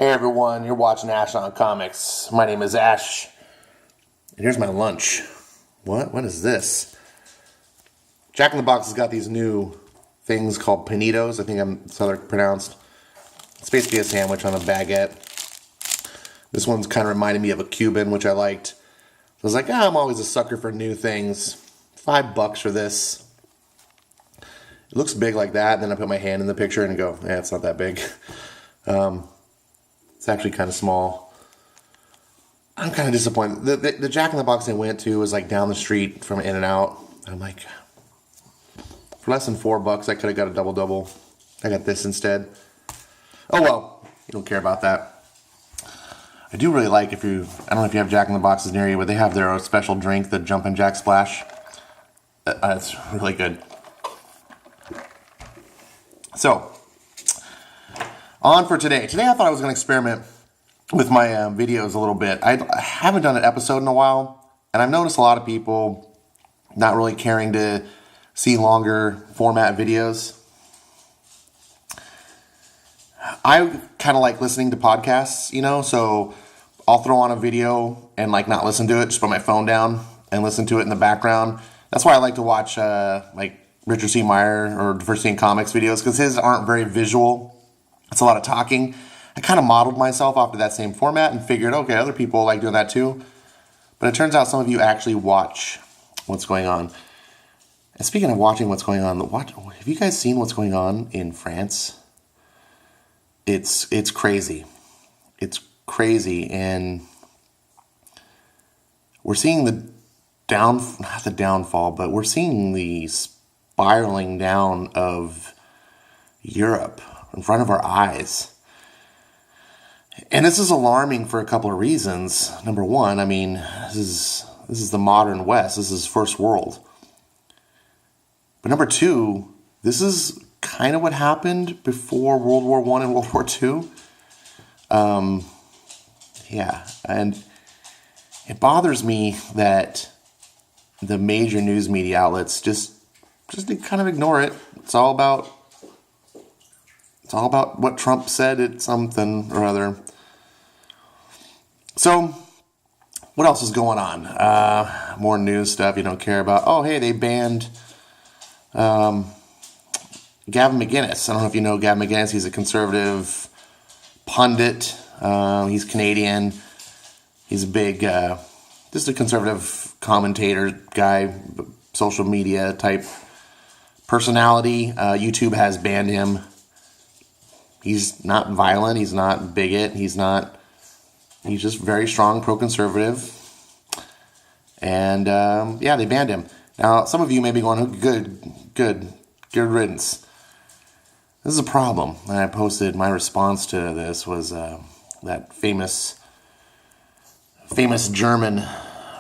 Hey everyone, you're watching Ash on Comics. My name is Ash, and here's my lunch. What is this? Jack in the Box has got these new things called panitos. I think that's how they're pronounced. It's basically a sandwich on a baguette. This one's kind of reminded me of a Cuban, which I liked. So I was like, I'm always a sucker for new things. $5 for this. It looks big like that, and then I put my hand in the picture and go, it's not that big. It's actually kind of small. I'm kind of disappointed. The Jack in the Box I went to was like down the street from In-N-Out. I'm like, for less than $4, I could have got a double-double. I got this instead. Oh well, you don't care about that. I do really like I don't know if you have Jack in the Boxes near you, but they have their special drink, the Jumpin' Jack Splash. It's really good. So, on for today. Today I thought I was going to experiment with my videos a little bit. I haven't done an episode in a while, and I've noticed a lot of people not really caring to see longer format videos. I kind of like listening to podcasts, so I'll throw on a video and like not listen to it, just put my phone down and listen to it in the background. That's why I like to watch like Richard C. Meyer or Diversity in Comics videos, because his aren't very visual. It's a lot of talking. I kind of modeled myself after that same format and figured, okay, other people like doing that too. But it turns out some of you actually watch what's going on. And speaking of watching what's going on, have you guys seen what's going on in France? It's crazy. It's crazy, and we're seeing not the downfall, but we're seeing the spiraling down of Europe in front of our eyes. And this is alarming for a couple of reasons. Number one, this is the modern West. This is first world. But number two, this is kind of what happened before World War I and World War II. And it bothers me that the major news media outlets just kind of ignore it. It's all about what Trump said at something or other. So, what else is going on? More news stuff you don't care about. Oh, hey, they banned Gavin McInnes. I don't know if you know Gavin McInnes. He's a conservative pundit. He's Canadian. He's a big, just a conservative commentator guy, social media type personality. YouTube has banned him. He's not violent. He's not bigot. He's just very strong, pro-conservative. And, they banned him. Now, some of you may be going, oh, good riddance. This is a problem. And I posted my response to this was that famous German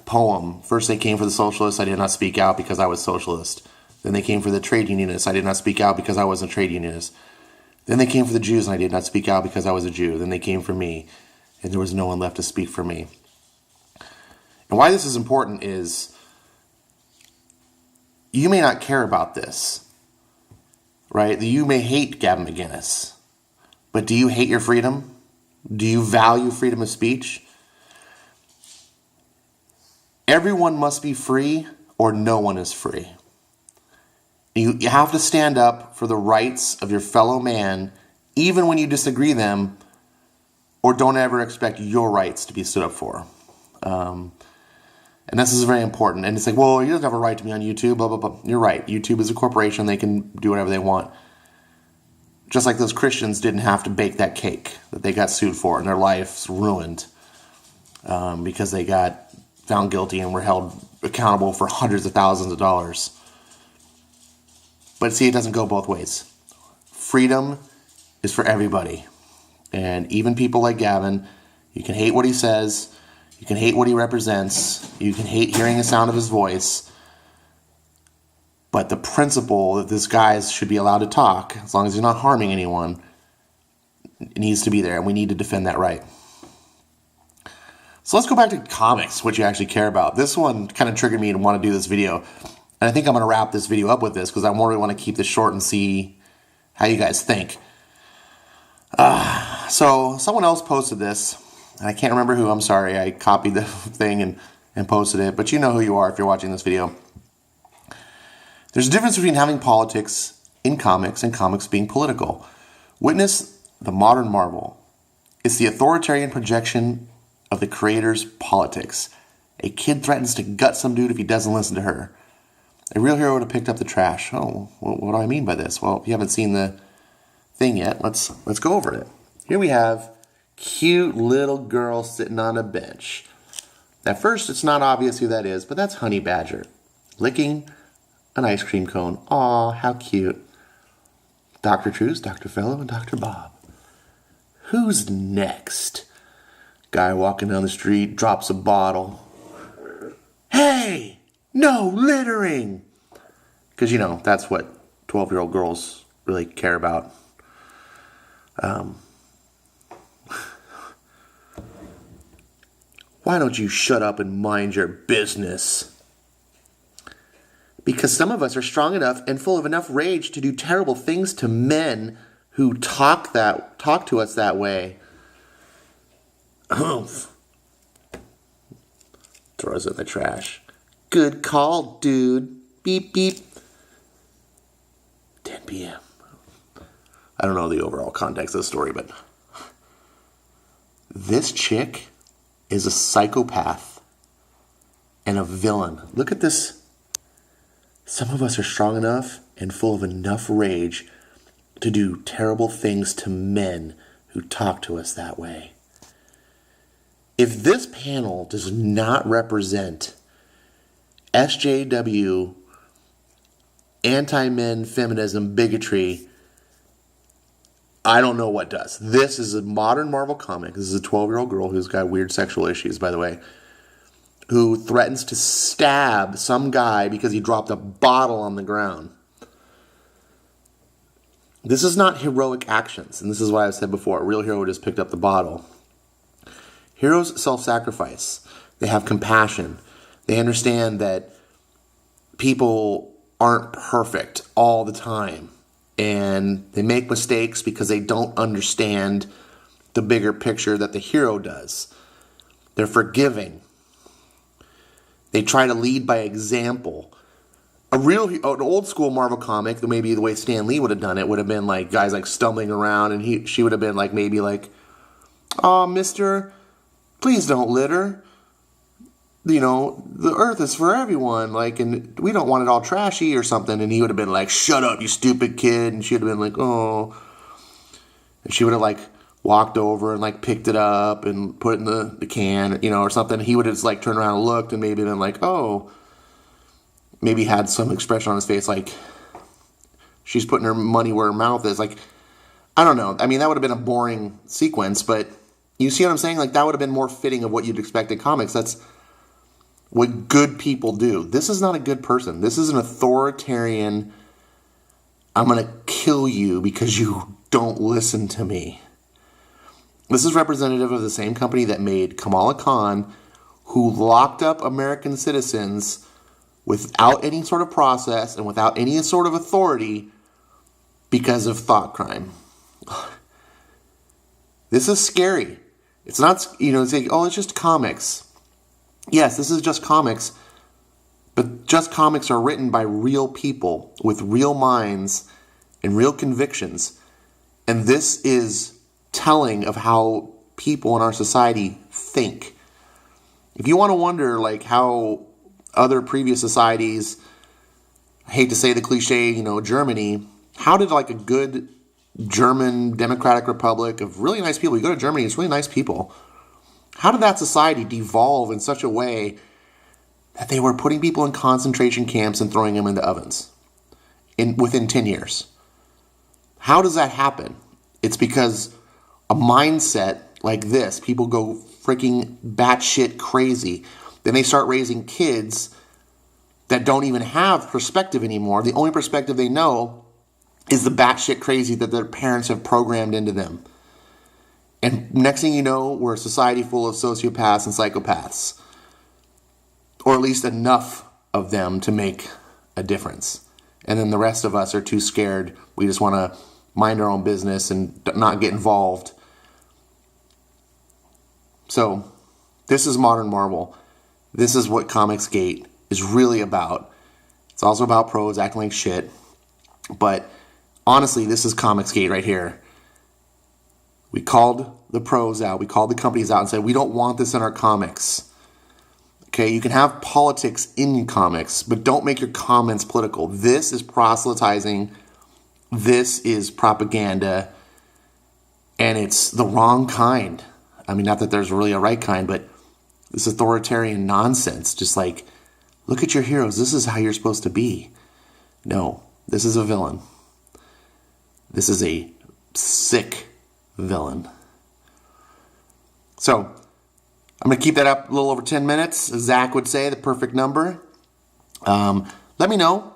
poem. First they came for the socialists. I did not speak out because I was socialist. Then they came for the trade unionists. I did not speak out because I was a trade unionist. Then they came for the Jews, and I did not speak out because I was a Jew. Then they came for me, and there was no one left to speak for me. And why this is important is you may not care about this, right? You may hate Gavin McInnes, but do you hate your freedom? Do you value freedom of speech? Everyone must be free, or no one is free. You have to stand up for the rights of your fellow man, even when you disagree them, or don't ever expect your rights to be stood up for. And this is very important. And it's like, well, you don't have a right to be on YouTube, blah, blah, blah. You're right. YouTube is a corporation. They can do whatever they want. Just like those Christians didn't have to bake that cake that they got sued for, and their lives ruined because they got found guilty and were held accountable for hundreds of thousands of dollars. But see, it doesn't go both ways. Freedom is for everybody. And even people like Gavin, you can hate what he says, you can hate what he represents, you can hate hearing the sound of his voice, but the principle that this guy should be allowed to talk, as long as he's not harming anyone, needs to be there, and we need to defend that right. So let's go back to comics, what you actually care about. This one kind of triggered me to want to do this video. And I think I'm going to wrap this video up with this because I really want to keep this short and see how you guys think. So someone else posted this, and I can't remember who. I'm sorry. I copied the thing and posted it, but you know who you are if you're watching this video. There's a difference between having politics in comics and comics being political. Witness the modern Marvel. It's the authoritarian projection of the creator's politics. A kid threatens to gut some dude if he doesn't listen to her. A real hero would have picked up the trash. Oh, what do I mean by this? Well, if you haven't seen the thing yet, let's go over it. Here we have cute little girl sitting on a bench. At first, it's not obvious who that is, but that's Honey Badger, licking an ice cream cone. Aw, how cute. Dr. Truce, Dr. Fellow, and Dr. Bob. Who's next? Guy walking down the street drops a bottle. Hey, no littering! Because, you know, that's what 12-year-old girls really care about. Why don't you shut up and mind your business? Because some of us are strong enough and full of enough rage to do terrible things to men who talk to us that way. Throws it in the trash. Good call, dude. Beep, beep. 10 p.m. I don't know the overall context of the story, but this chick is a psychopath and a villain. Look at this. Some of us are strong enough and full of enough rage to do terrible things to men who talk to us that way. If this panel does not represent SJW, anti-men, feminism, bigotry, I don't know what does. This is a modern Marvel comic. This is a 12-year-old girl who's got weird sexual issues, by the way, who threatens to stab some guy because he dropped a bottle on the ground. This is not heroic actions, and this is why I've said before, a real hero just picked up the bottle. Heroes self-sacrifice. They have compassion. They understand that people aren't perfect all the time, and they make mistakes because they don't understand the bigger picture that the hero does. They're forgiving. They try to lead by example. An old school Marvel comic, maybe the way Stan Lee would have done it, would have been like guys like stumbling around, and she would have been like maybe like, "Oh, mister, please don't litter. You know, the earth is for everyone, like, and we don't want it all trashy," or something. And he would have been like, "Shut up, you stupid kid." And she would have been like, "Oh." And she would have like walked over and like picked it up and put it in the can, you know, or something. He would have just like turned around and looked and maybe been like, "Oh." Maybe had some expression on his face like she's putting her money where her mouth is. Like, I don't know. I mean, that would have been a boring sequence, but you see what I'm saying? Like, that would have been more fitting of what you'd expect in comics. That's what good people do. This is not a good person. This is an authoritarian, I'm going to kill you because you don't listen to me. This is representative of the same company that made Kamala Khan, who locked up American citizens without any sort of process and without any sort of authority because of thought crime. This is scary. It's not, it's like, oh, it's just comics. Yes, this is just comics, but just comics are written by real people with real minds and real convictions. And this is telling of how people in our society think. If you want to wonder, like, how other previous societies, I hate to say the cliche, Germany, how did like a good German democratic republic of really nice people, you go to Germany, it's really nice people, how did that society devolve in such a way that they were putting people in concentration camps and throwing them into ovens within 10 years? How does that happen? It's because a mindset like this, people go freaking batshit crazy. Then they start raising kids that don't even have perspective anymore. The only perspective they know is the batshit crazy that their parents have programmed into them. And next thing you know, we're a society full of sociopaths and psychopaths. Or at least enough of them to make a difference. And then the rest of us are too scared. We just want to mind our own business and not get involved So this is Modern Marvel. This is what Comicsgate is really about. It's also about pros acting like shit. But honestly, this is Comicsgate right here. We called the pros out. We called the companies out and said, we don't want this in our comics. Okay, you can have politics in comics, but don't make your comments political. This is proselytizing. This is propaganda. And it's the wrong kind. I mean, not that there's really a right kind, but this authoritarian nonsense. Just like, look at your heroes. This is how you're supposed to be. No, this is a villain. This is a sick villain. So, I'm going to keep that up a little over 10 minutes, as Zach would say, the perfect number. Let me know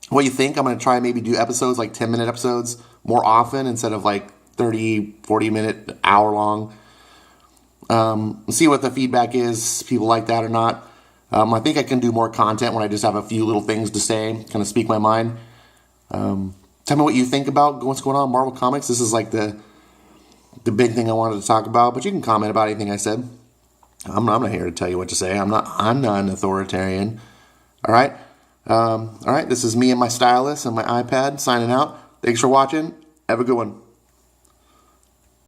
what you think. I'm going to try and maybe do episodes, like 10-minute episodes, more often instead of like 30, 40-minute, hour long. See what the feedback is, people like that or not. I think I can do more content when I just have a few little things to say, kind of speak my mind. Tell me what you think about what's going on in Marvel Comics. This is like the big thing I wanted to talk about, but you can comment about anything I said. I'm not here to tell you what to say. I'm not an authoritarian. All right? All right, this is me and my stylus and my iPad signing out. Thanks for watching. Have a good one.